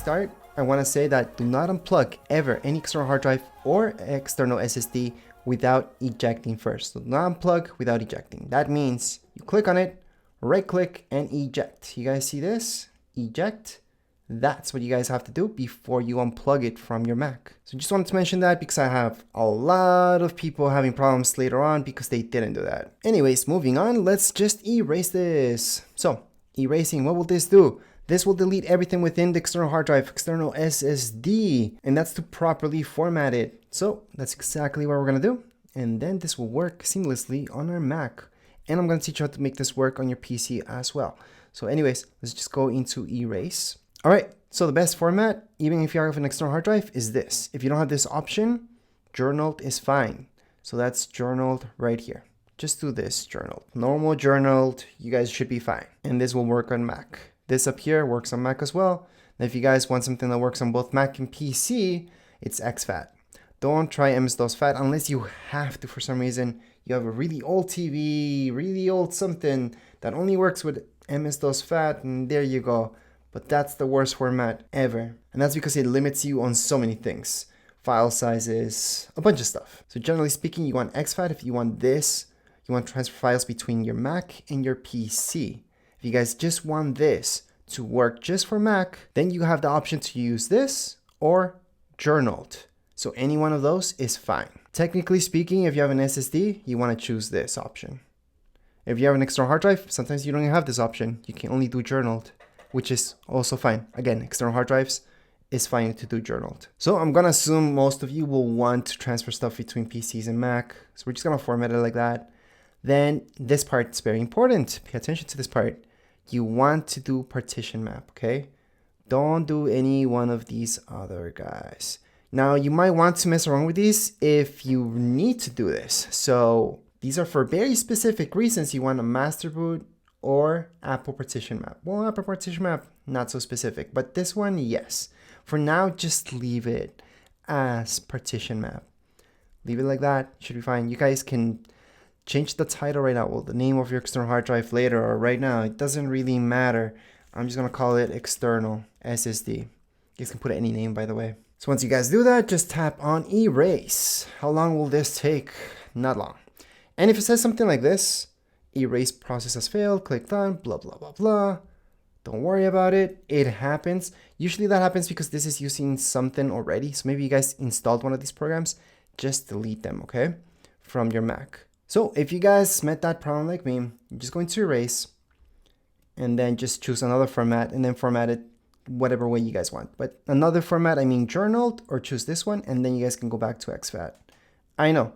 start, I want to say that do not unplug ever any external hard drive or external SSD without ejecting first. So do not unplug without ejecting. That means you click on it, right click and eject. You guys see this? Eject. That's what you guys have to do before you unplug it from your Mac. So just wanted to mention that because I have a lot of people having problems later on because they didn't do that. Anyways, moving on, let's just erase this. So erasing, what will this do? This will delete everything within the external hard drive, external SSD, and that's to properly format it. So that's exactly what we're gonna do. And then this will work seamlessly on our Mac. And I'm gonna teach you how to make this work on your PC as well. So anyways, let's just go into erase. All right, so the best format, even if you have an external hard drive, is this. If you don't have this option, journaled is fine. So that's journaled right here. Just do this, journaled. Normal journaled, you guys should be fine. And this will work on Mac. This up here works on Mac as well. Now, if you guys want something that works on both Mac and PC, it's exFAT. Don't try MS-DOS FAT unless you have to for some reason. You have a really old TV, really old something that only works with MS-DOS FAT, and there you go. But that's the worst format ever. And that's because it limits you on so many things. File sizes, a bunch of stuff. So generally speaking, you want exFAT. If you want this, you want to transfer files between your Mac and your PC. If you guys just want this to work just for Mac, then you have the option to use this or journaled. So any one of those is fine. Technically speaking, if you have an SSD, you want to choose this option. If you have an external hard drive, sometimes you don't have this option. You can only do journaled, which is also fine. Again, external hard drives is fine to do journaled. So I'm gonna assume most of you will want to transfer stuff between PCs and Mac. So we're just gonna format it like that. Then this part is very important. Pay attention to this part. You want to do partition map, okay? Don't do any one of these other guys. Now you might want to mess around with these if you need to do this. So these are for very specific reasons. You want a master boot or Apple partition map. Well, Apple partition map, not so specific, but this one, yes. For now, just leave it as partition map. Leave it like that, should be fine. You guys can change the title right now, well, the name of your external hard drive later or right now. It doesn't really matter. I'm just gonna call it external SSD. You guys can put any name, by the way. So once you guys do that, just tap on erase. How long will this take? Not long. And if it says something like this, erase process has failed, click done, blah, blah, blah, blah. Don't worry about it. It happens. Usually that happens because this is using something already. So maybe you guys installed one of these programs. Just delete them, okay? From your Mac. So if you guys met that problem like me, you're just going to erase and then just choose another format and then format it whatever way you guys want. But another format, I mean journaled, or choose this one and then you guys can go back to exFAT. I know,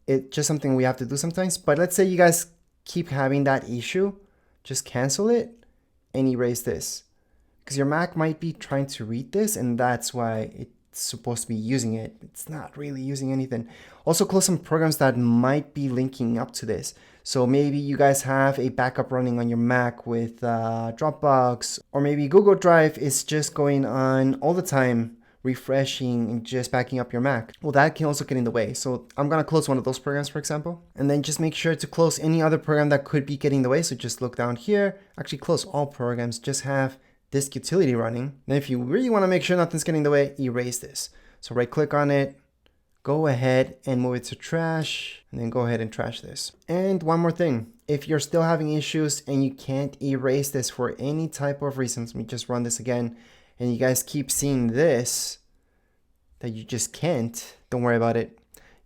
it's just something we have to do sometimes, but let's say you guys keep having that issue, just cancel it and erase this. Because your Mac might be trying to read this and that's why it's supposed to be using it. It's not really using anything. Also close some programs that might be linking up to this. So maybe you guys have a backup running on your Mac with Dropbox, or maybe Google Drive is just going on all the time, refreshing and just backing up your Mac. Well, that can also get in the way. So I'm gonna close one of those programs, for example, and then just make sure to close any other program that could be getting in the way. So just look down here, actually close all programs, just have disk utility running. Now, if you really wanna make sure nothing's getting in the way, erase this. So right click on it, go ahead and move it to trash, and then go ahead and trash this. And one more thing, if you're still having issues and you can't erase this for any type of reasons, let me just run this again, and you guys keep seeing this, that you just can't, don't worry about it.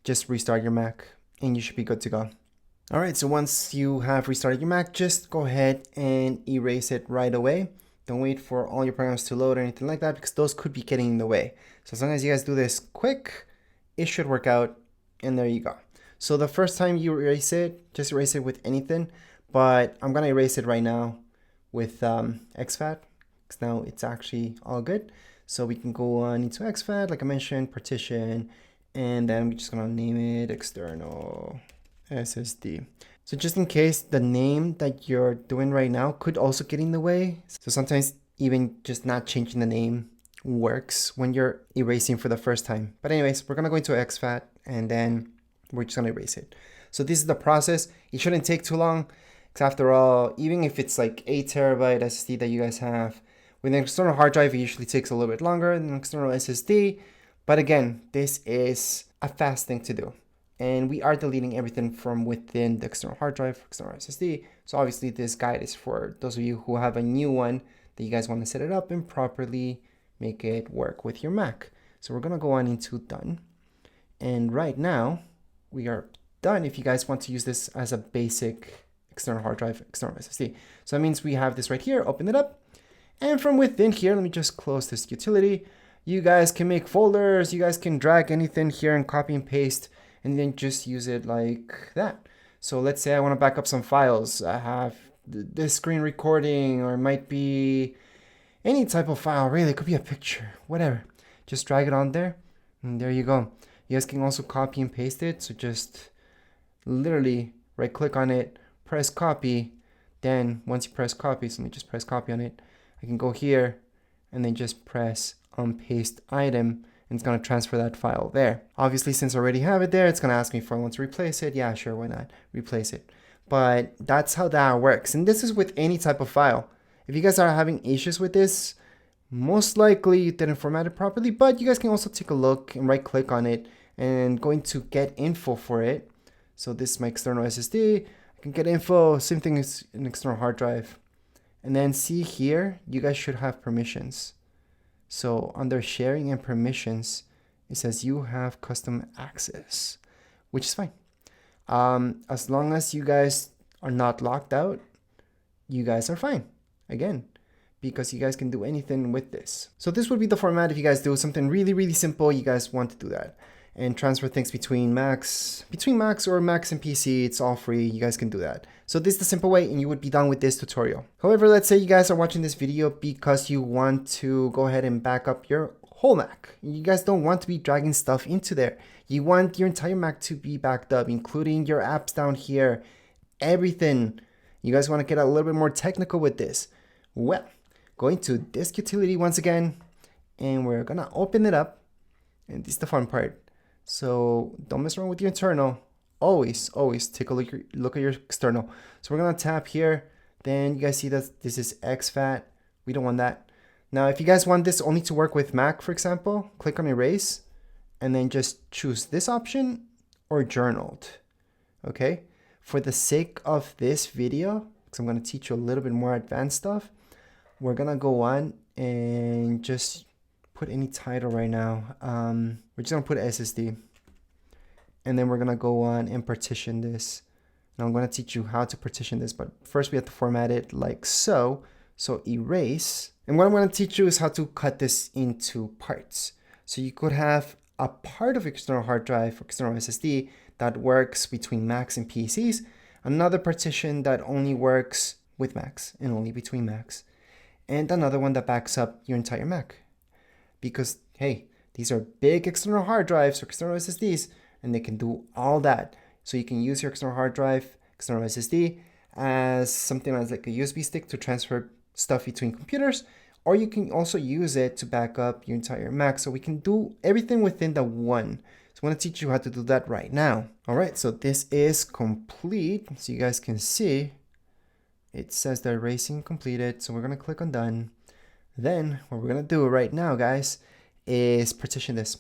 Just restart your Mac and you should be good to go. All right, so once you have restarted your Mac, just go ahead and erase it right away. Don't wait for all your programs to load or anything like that because those could be getting in the way. So as long as you guys do this quick, it should work out, and there you go. So the first time you erase it, just erase it with anything, but I'm gonna erase it right now with exFAT, because now it's actually all good. So we can go on into exFAT, like I mentioned, partition, and then we're just gonna name it external SSD. So just in case, the name that you're doing right now could also get in the way. So sometimes even just not changing the name works when you're erasing for the first time. But anyways, we're gonna go into exFAT and then we're just gonna erase it. So this is the process. It shouldn't take too long, because after all, even if it's like 8 terabyte SSD that you guys have With an external hard drive, it usually takes a little bit longer than an external SSD. But again, this is a fast thing to do. And we are deleting everything from within the external hard drive, external SSD. So obviously this guide is for those of you who have a new one that you guys want to set it up and properly make it work with your Mac. So we're gonna go on into done. And right now we are done if you guys want to use this as a basic external hard drive, external SSD. So that means we have this right here, open it up. And from within here, let me just close this utility. You guys can make folders, you guys can drag anything here and copy and paste and then just use it like that. So let's say I want to back up some files. I have this screen recording, or it might be any type of file, really. It could be a picture, whatever. Just drag it on there and there you go. You guys can also copy and paste it. So just literally right click on it, press copy. Then once you press copy, so let me just press copy on it. I can go here and then just press paste item, and it's going to transfer that file there. Obviously, since I already have it there, it's going to ask me if I want to replace it. Yeah, sure, why not? Replace it. But that's how that works. And this is with any type of file. If you guys are having issues with this, most likely you didn't format it properly, but you guys can also take a look and right click on it and go into get info for it. So this is my external SSD. I can get info, same thing as an external hard drive. And then see here, you guys should have permissions. So under sharing and permissions, it says you have custom access, which is fine. As long as you guys are not locked out, you guys are fine. Again, because you guys can do anything with this. So this would be the format if you guys do something really, really simple. You guys want to do that and transfer things between Macs or Macs and PC. It's all free. You guys can do that. So this is the simple way and you would be done with this tutorial. However, let's say you guys are watching this video because you want to go ahead and back up your whole Mac. You guys don't want to be dragging stuff into there. You want your entire Mac to be backed up, including your apps down here, everything. You guys want to get a little bit more technical with this. Well, going to disk utility once again, and we're gonna open it up. And this is the fun part. So don't mess around with your internal. Always take a look at your external. So we're gonna tap here. Then you guys see that this is exFAT. We don't want that. Now, if you guys want this only to work with Mac, for example, click on erase and then just choose this option or journaled. Okay. For the sake of this video, because I'm gonna teach you a little bit more advanced stuff, we're gonna go on and just put any title right now. We're just gonna put SSD. And then we're gonna go on and partition this. Now I'm gonna teach you how to partition this, but first we have to format it like so. So erase. And what I'm gonna teach you is how to cut this into parts. So you could have a part of external hard drive or external SSD that works between Macs and PCs. Another partition that only works with Macs and only between Macs. And another one that backs up your entire Mac. Because, hey, these are big external hard drives or external SSDs, and they can do all that. So you can use your external hard drive, external SSD, as something as like a USB stick to transfer stuff between computers, or you can also use it to back up your entire Mac. So we can do everything within the one. So I want to teach you how to do that right now. All right, so this is complete. So you guys can see, it says the erasing completed. So we're gonna click on done. Then what we're gonna do right now, guys, is partition this.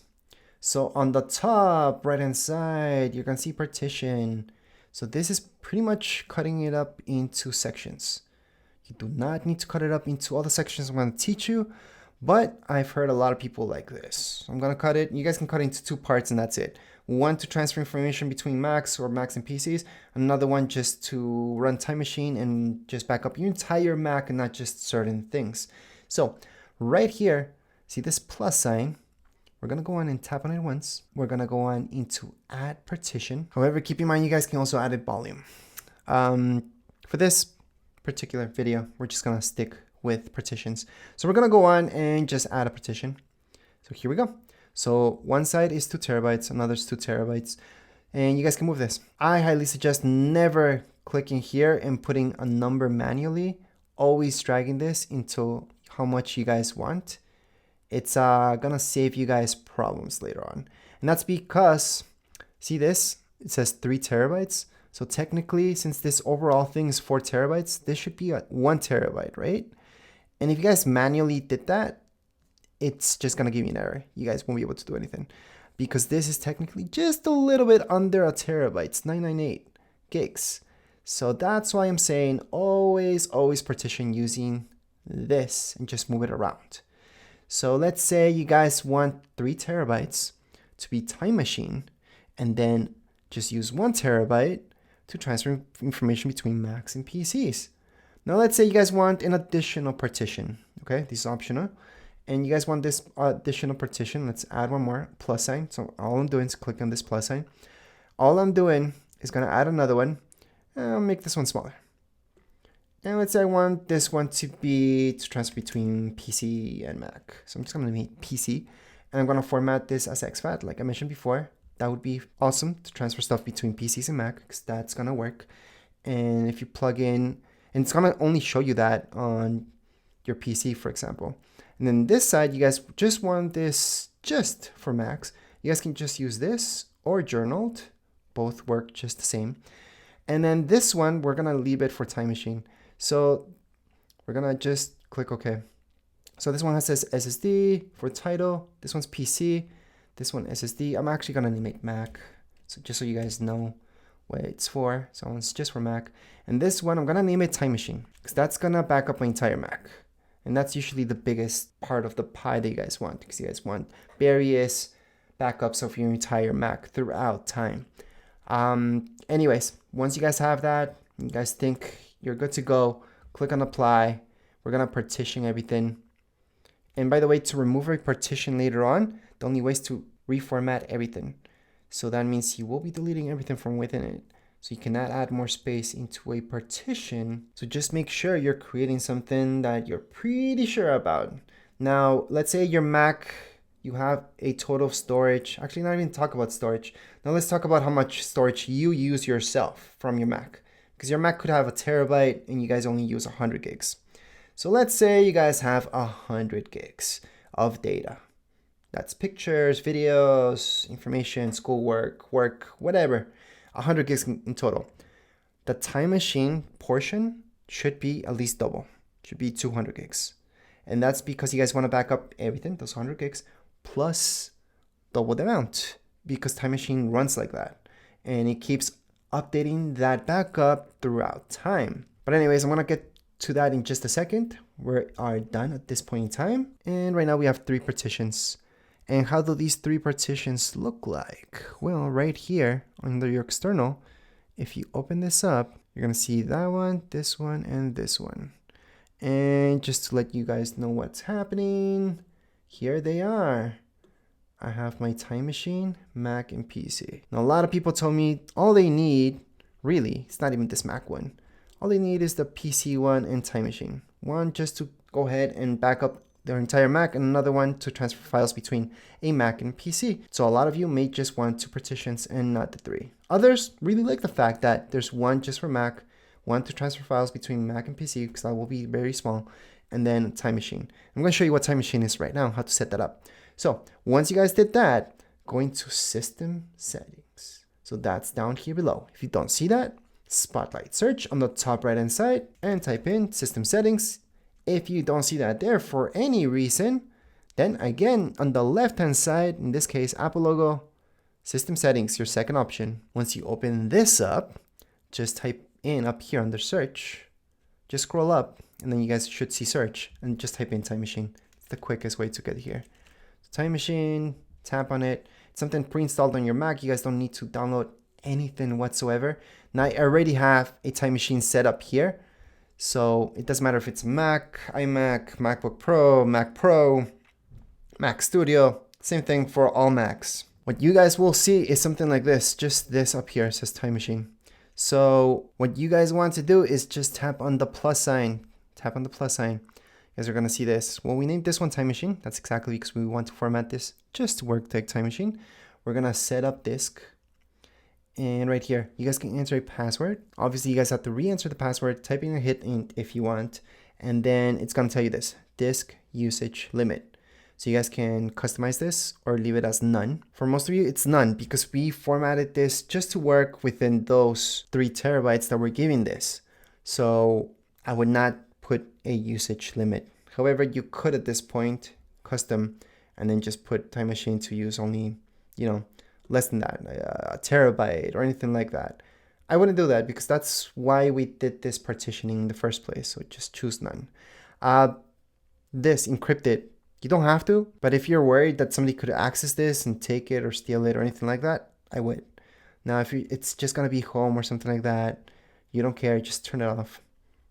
So on the top right hand side, you're gonna see partition. So this is pretty much cutting it up into sections. You do not need to cut it up into all the sections I'm gonna teach you, but I've heard a lot of people like this. I'm gonna cut it, you guys can cut it into two parts and that's it. One to transfer information between Macs or Macs and PCs, another one just to run Time Machine and just back up your entire Mac and not just certain things. So right here, see this plus sign? We're gonna go on and tap on it once. We're gonna go on into add partition. However, keep in mind you guys can also add a volume. For this particular video, we're just gonna stick with partitions. So we're gonna go on and just add a partition. So here we go. So one side is 2 terabytes, another is 2 terabytes, and you guys can move this. I highly suggest never clicking here and putting a number manually, always dragging this into how much you guys want. It's gonna save you guys problems later on. And that's because, see this? It says 3 terabytes. So technically, since this overall thing is 4 terabytes, this should be at 1 terabyte, right? And if you guys manually did that, it's just gonna give you an error. You guys won't be able to do anything because this is technically just a little bit under a terabyte. It's 998 gigs. So that's why I'm saying always partition using this and just move it around. So let's say you guys want 3 terabytes to be Time Machine, and then just use 1 terabyte to transfer information between Macs and PCs. Now let's say you guys want an additional partition. Okay, this is optional. And you guys want this additional partition. Let's add one more, plus sign. So all I'm doing is click on this plus sign. All I'm doing is gonna add another one. I'll make this one smaller. And let's say I want this one to transfer between PC and Mac. So I'm just gonna make PC, and I'm gonna format this as exFAT, like I mentioned before. That would be awesome to transfer stuff between PCs and Mac, because that's gonna work. And if you plug in, and it's gonna only show you that on your PC, for example. And then this side, you guys just want this just for Macs. You guys can just use this or journaled. Both work just the same. And then this one, we're gonna leave it for Time Machine. So we're gonna just click OK. So this one says SSD for title. This one's PC. This one SSD. I'm actually gonna name it Mac. So just so you guys know what it's for. So it's just for Mac. And this one, I'm gonna name it Time Machine, because that's gonna back up my entire Mac. And that's usually the biggest part of the pie that you guys want, because you guys want various backups of your entire Mac throughout time. Anyways, once you guys have that, you guys think you're good to go, click on apply. We're gonna partition everything. And by the way, to remove a partition later on, the only way is to reformat everything. So that means you will be deleting everything from within it. So you cannot add more space into a partition. So just make sure you're creating something that you're pretty sure about. Now, let's say your Mac, you have a total storage. Actually, not even talk about storage. Now let's talk about how much storage you use yourself from your Mac. Because your Mac could have a terabyte and you guys only use 100 gigs. So let's say you guys have 100 gigs of data. That's pictures, videos, information, schoolwork, work, whatever. 100 gigs in total. The Time Machine portion should be at least double. Should be 200 gigs. And that's because you guys want to back up everything, those 100 gigs, plus double the amount. Because Time Machine runs like that. And it keeps updating that backup throughout time. But anyways, I'm going to get to that in just a second. We are done at this point in time. And right now we have 3 partitions. And how do these 3 partitions look like? Well, right here under your external, if you open this up, you're going to see that one, and this one. And just to let you guys know what's happening, here they are. I have my Time Machine, Mac, and PC. Now, a lot of people told me all they need, really, it's not even this Mac one. All they need is the PC one and Time Machine. One just to go ahead and back up their entire Mac, and another one to transfer files between a Mac and PC. So a lot of you may just want 2 partitions and not the 3. Others really like the fact that there's one just for Mac, one to transfer files between Mac and PC, because that will be very small, and then Time Machine. I'm going to show you what Time Machine is right now, how to set that up. So once you guys did that, go into System Settings. So that's down here below. If you don't see that, Spotlight search on the top right hand side and type in System Settings. If you don't see that there for any reason, then again, on the left-hand side, in this case, Apple logo, System Settings, your second option. Once you open this up, just type in up here under Search, just scroll up, and then you guys should see Search, and just type in Time Machine. It's the quickest way to get here. So Time Machine, tap on it. It's something pre-installed on your Mac. You guys don't need to download anything whatsoever. Now, I already have a Time Machine set up here. So it doesn't matter if it's Mac, iMac, MacBook Pro, Mac Pro, Mac Studio, same thing for all Macs. What you guys will see is something like this, just this up here, it says Time Machine. So what you guys want to do is just tap on the plus sign, You guys are gonna see this. Well, we named this one Time Machine. That's exactly because we want to format this just to work like Time Machine. We're gonna set up disk. And right here, you guys can enter a password. Obviously, you guys have to re-enter the password, type in a hit int if you want, and then it's gonna tell you this, disk usage limit. So you guys can customize this or leave it as none. For most of you, it's none because we formatted this just to work within those 3 terabytes that we're giving this. So I would not put a usage limit. However, you could at this point custom and then just put Time Machine to use only, you know, less than that, a terabyte or anything like that. I wouldn't do that because that's why we did this partitioning in the first place. So just choose none. This encrypted, you don't have to, but if you're worried that somebody could access this and take it or steal it or anything like that, I would. Now, if it's just gonna be home or something like that, you don't care, just turn it off.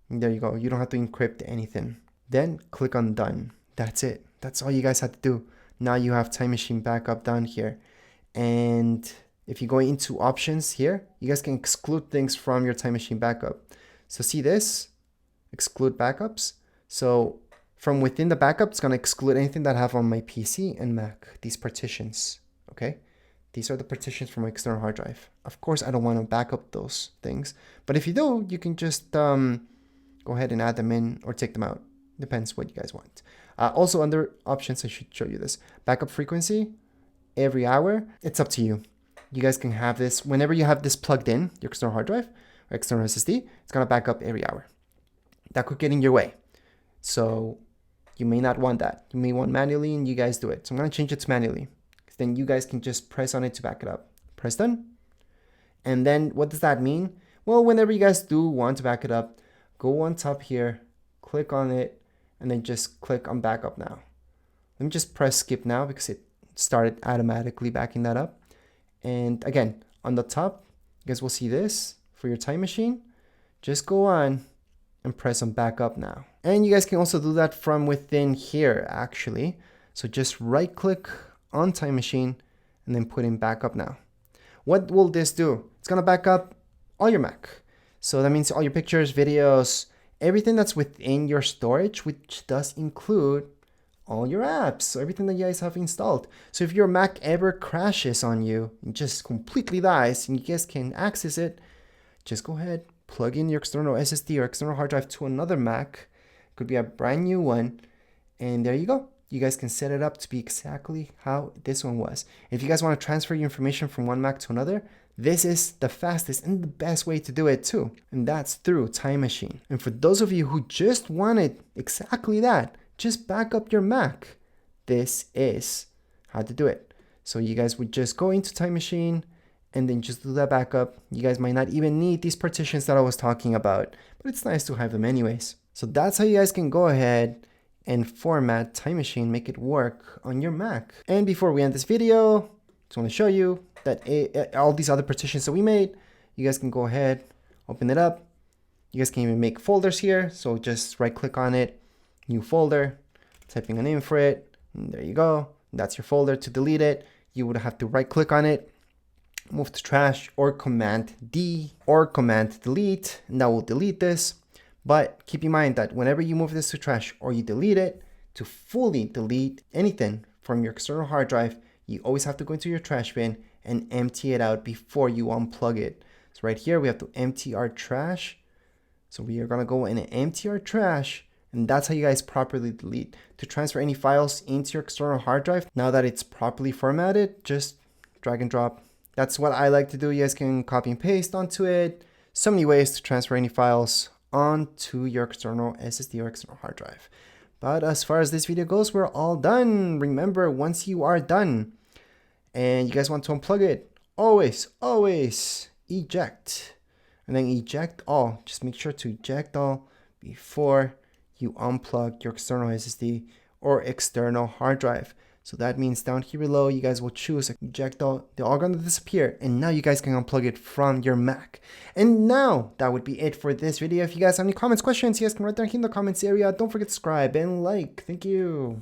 And there you go. You don't have to encrypt anything. Then click on done. That's it. That's all you guys have to do. Now you have Time Machine backup down here. And if you go into options here, you guys can exclude things from your Time Machine backup. So see this? Exclude backups. So from within the backup, it's gonna exclude anything that I have on my PC and Mac, these partitions, okay? These are the partitions for my external hard drive. Of course, I don't want to back up those things, but if you do, you can just go ahead and add them in or take them out. Depends what you guys want. Also under options, I should show you this. Backup frequency, every hour, it's up to you. You guys can have this, whenever you have this plugged in, your external hard drive or external SSD, it's gonna back up every hour. That could get in your way. So you may not want that. You may want manually and you guys do it. So I'm gonna change it to manually. Then you guys can just press on it to back it up. Press done. And then what does that mean? Well, whenever you guys do want to back it up, go on top here, click on it, and then just click on backup now. Let me just press skip now because it started automatically backing that up. And again, on the top, you guys will see this for your Time Machine. Just go on and press on backup now. And you guys can also do that from within here actually. So just right click on Time Machine and then put in backup now. What will this do? It's gonna back up all your Mac. So that means all your pictures, videos, everything that's within your storage, which does include all your apps, so everything that you guys have installed. So if your Mac ever crashes on you and just completely dies and you guys can access it, just go ahead, plug in your external SSD or external hard drive to another Mac. It could be a brand new one, and there you go. You guys can set it up to be exactly how this one was. If you guys want to transfer your information from one Mac to another, this is the fastest and the best way to do it too. And that's through Time Machine. And for those of you who just wanted exactly that, just back up your Mac, this is how to do it. So you guys would just go into Time Machine and then just do that backup. You guys might not even need these partitions that I was talking about, but it's nice to have them anyways. So that's how you guys can go ahead and format Time Machine, make it work on your Mac. And before we end this video, just want to show you that all these other partitions that we made, you guys can go ahead, open it up. You guys can even make folders here. So just right click on it, new folder, typing a name for it, and there you go. That's your folder. To delete it, you would have to right click on it, move to trash, or Command D or Command Delete, and that will delete this. But keep in mind that whenever you move this to trash or you delete it, to fully delete anything from your external hard drive, you always have to go into your trash bin and empty it out before you unplug it. So right here, we have to empty our trash. So we are gonna go in and empty our trash, and that's how you guys properly delete. To transfer any files into your external hard drive, now that it's properly formatted, just drag and drop. That's what I like to do. You guys can copy and paste onto it. So many ways to transfer any files onto your external SSD or external hard drive. But as far as this video goes, we're all done. Remember, once you are done and you guys want to unplug it, always eject and then eject all. Just make sure to eject all before you unplug your external SSD or external hard drive. So that means down here below, you guys will choose eject all. They're all gonna disappear. And now you guys can unplug it from your Mac. And now that would be it for this video. If you guys have any comments, questions, you guys can write down here in the comments area. Don't forget to subscribe and like. Thank you.